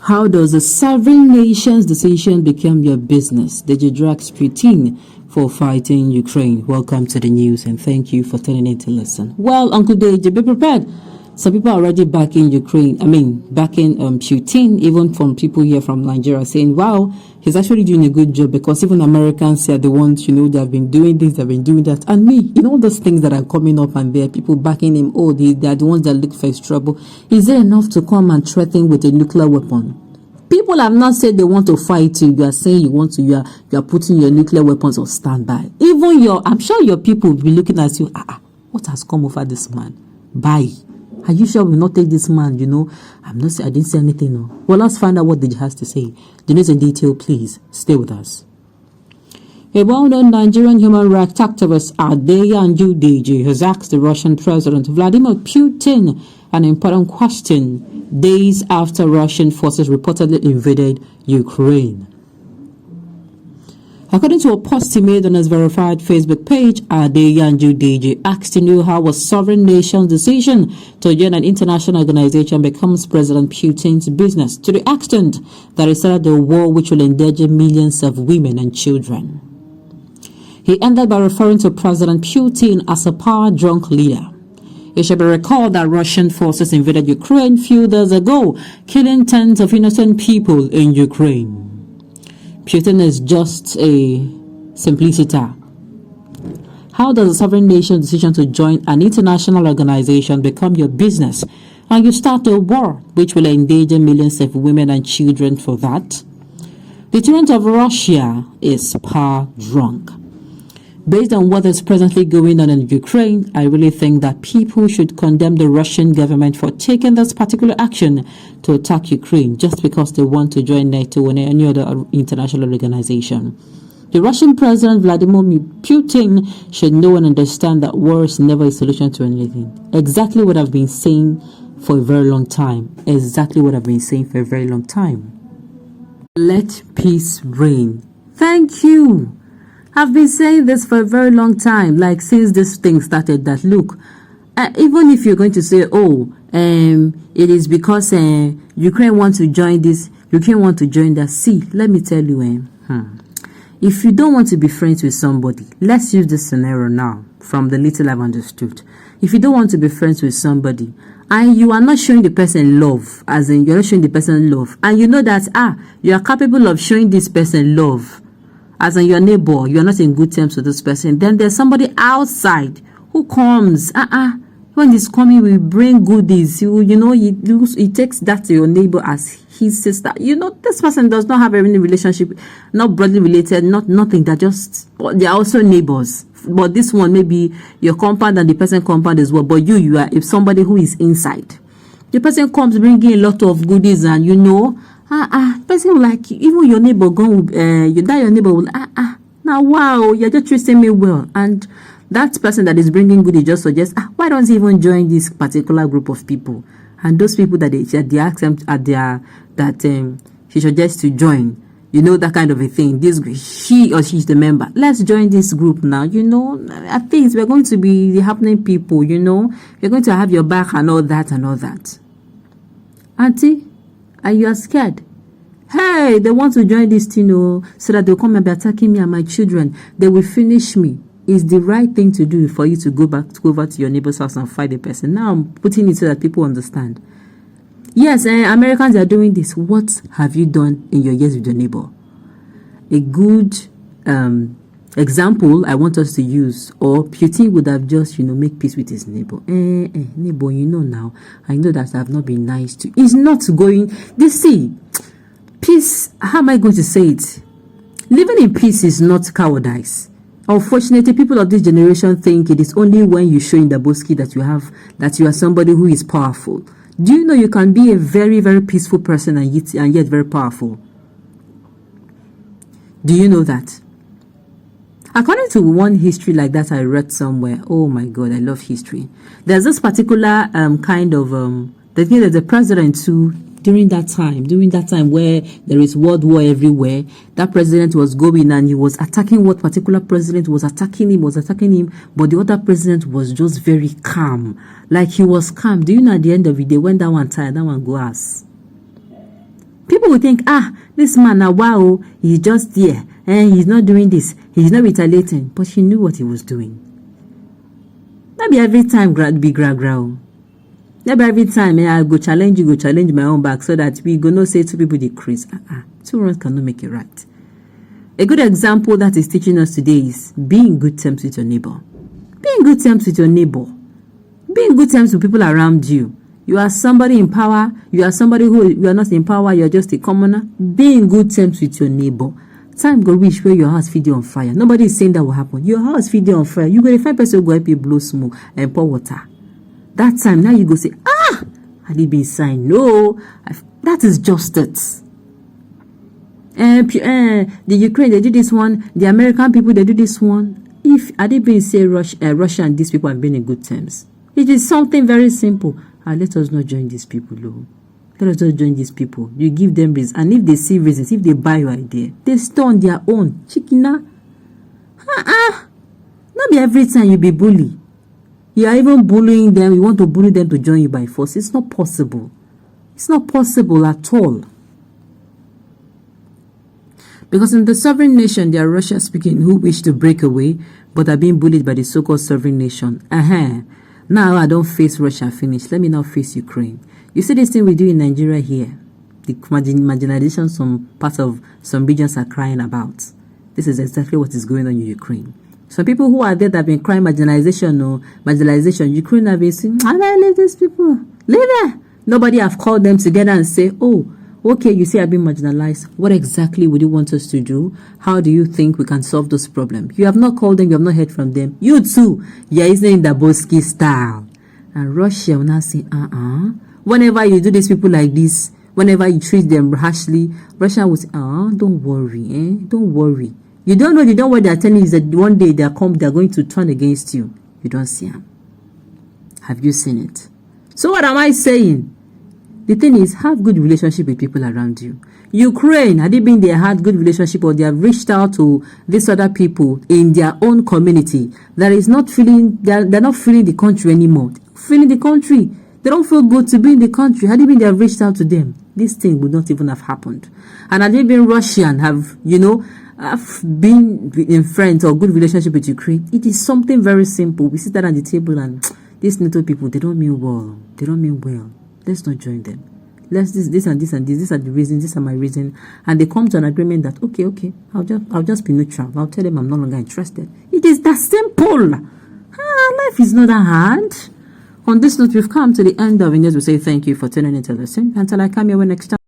How does a sovereign nation's decision become your business? Deji drags Putin for fighting Ukraine. Welcome to the news and thank you for tuning in to listen. Well, Uncle Deji, be prepared. Some people are already backing Ukraine. Backing Putin, even from people here from Nigeria saying, wow, he's actually doing a good job, because even Americans are the ones, they have been doing this, they've been doing that. And me, all those things that are coming up and there, people backing him, they are the ones that look for his trouble. Is it enough to come and threaten with a nuclear weapon? People have not said they want to fight you. You are saying you are putting your nuclear weapons on standby. Even I'm sure your people will be looking at you. What has come over this man? Bye. Are you sure we will not take this man? I didn't say anything. No. Well, let's find out what Deji has to say. The news in detail, please stay with us. A well-known Nigerian human rights activist, Deji, has asked the Russian President Vladimir Putin an important question days after Russian forces reportedly invaded Ukraine. According to a post he made on his verified Facebook page, Deji asked to know how a sovereign nation's decision to join an international organization becomes President Putin's business, to the extent that he started a war which will endanger millions of women and children. He ended by referring to President Putin as a power-drunk leader. It should be recalled that Russian forces invaded Ukraine few days ago, killing tens of innocent people in Ukraine. Putin is just a simpliciter. How does a sovereign nation's decision to join an international organization become your business, and you start a war which will endanger millions of women and children for that? The tyrant of Russia is power drunk. Based on what is presently going on in Ukraine, I really think that people should condemn the Russian government for taking this particular action to attack Ukraine just because they want to join NATO or any other international organization. The Russian President Vladimir Putin should know and understand that war is never a solution to anything. Exactly what I've been saying for a very long time. Let peace reign. Thank you. I've been saying this for a very long time, like since this thing started, that look, even if you're going to say, it is because Ukraine wants to join this, Ukraine want to join that. See, let me tell you, if you don't want to be friends with somebody, let's use this scenario now, from the little I've understood. If you don't want to be friends with somebody, and you are not showing the person love, as in you're not showing the person love, and you know that, you are capable of showing this person love, as in your neighbor, you are not in good terms with this person, then there's somebody outside who comes. When he's coming, we bring goodies. He takes that to your neighbor as his sister. This person does not have any relationship, not brotherly related, nothing. They're also neighbors. But this one, maybe your compound and the person compound as well. But you are if somebody who is inside. The person comes bringing a lot of goodies, and person like even your neighbor your neighbor will now wow, you're just treating me well, and that person that is bringing goodies just suggests why don't you even join this particular group of people, and those people that they ask them that he suggests to join, that kind of a thing. He or she is the member. Let's join this group now. At least we're going to be the happening people. We're going to have your back and all that. Auntie, and you are scared. Hey, they want to join this thing, so that they'll come and be attacking me and my children. They will finish me. It's the right thing to do for you to go over to your neighbor's house and fight the person. Now I'm putting it so that people understand. Yes, Americans are doing this. What have you done in your years with your neighbor? A good example I want us to use, or Putin would have just, make peace with his neighbor. Neighbor, now, I know that I have not been nice to you. It's not going, peace, how am I going to say it? Living in peace is not cowardice. Unfortunately, people of this generation think it is only when you show in the bosky that you are somebody who is powerful. Do you know you can be a very, very peaceful person and yet very powerful? Do you know that? According to one history like that I read somewhere, oh my God, I love history. There's this particular there's a president who, during that time where there is world war everywhere, that president was going and he was attacking what particular president was attacking him, but the other president was just very calm. Like he was calm. Do you know at the end of it, they went that one time, that one go ass. People will think, this man now, wow, he's just there, and he's not doing this, he's not retaliating. But she knew what he was doing. Maybe every time be gra. Maybe every time I go challenge my own back so that we go not say two people decrease. Two wrongs cannot make it right. A good example that is teaching us today is being good terms with your neighbor. Being good terms with your neighbor. Being good terms with people around you. You are somebody in power. You are somebody who you are not in power. You are just a commoner. Being good terms with your neighbor. Time go reach where your house feed you on fire. Nobody is saying that will happen. Your house feed you on fire. You go to find person who go help you blow smoke and pour water. That time now you go say, had it been signed? No, that is just it. The Ukraine, they do this one. The American people, they do this one. If had it been say Russia and these people have been in good terms, it is something very simple. Let us not join these people, Lord. Let us not join these people. You give them reasons. And if they see reasons, if they buy your idea, they stay on their own. Chickena. Not be every time you be bully. You are even bullying them. You want to bully them to join you by force. It's not possible. It's not possible at all. Because in the sovereign nation, there are Russians speaking who wish to break away, but are being bullied by the so-called sovereign nation. Now I don't face Russia, finish. Let me now face Ukraine. You see this thing we do in Nigeria here. The marginalization some parts of some regions are crying about. This is exactly what is going on in Ukraine. Some people who are there that have been crying marginalization, Ukraine have been saying, leave these people. Leave them. Nobody have called them together and say, okay, you say I've been marginalized. What exactly would you want us to do? How do you think we can solve this problem? You have not called them. You have not heard from them. You too. You're using the Bosky style. And Russia will now say, Whenever you do these people like this, whenever you treat them harshly, Russia will say, don't worry, don't worry. You don't know what they're telling you is that one day they're going to turn against you. You don't see them. Have you seen it? So what am I saying? The thing is, have good relationship with people around you. Ukraine, had it been they had good relationship or they have reached out to these other people in their own community that is not feeling, they're not feeling the country anymore. Feeling the country. They don't feel good to be in the country. Had it been they have reached out to them, this thing would not even have happened. And had it been Russian have been in friends or good relationship with Ukraine, it is something very simple. We sit down at the table and these little people, they don't mean well. They don't mean well. Let's not join them. Let's this and this and this. These are the reasons. These are my reasons. And they come to an agreement that okay, I'll just be neutral. I'll tell them I'm no longer interested. It is that simple. Life is not that hard. On this note, we've come to the end of it. We say thank you for tuning in to listen. Until I come your way next time.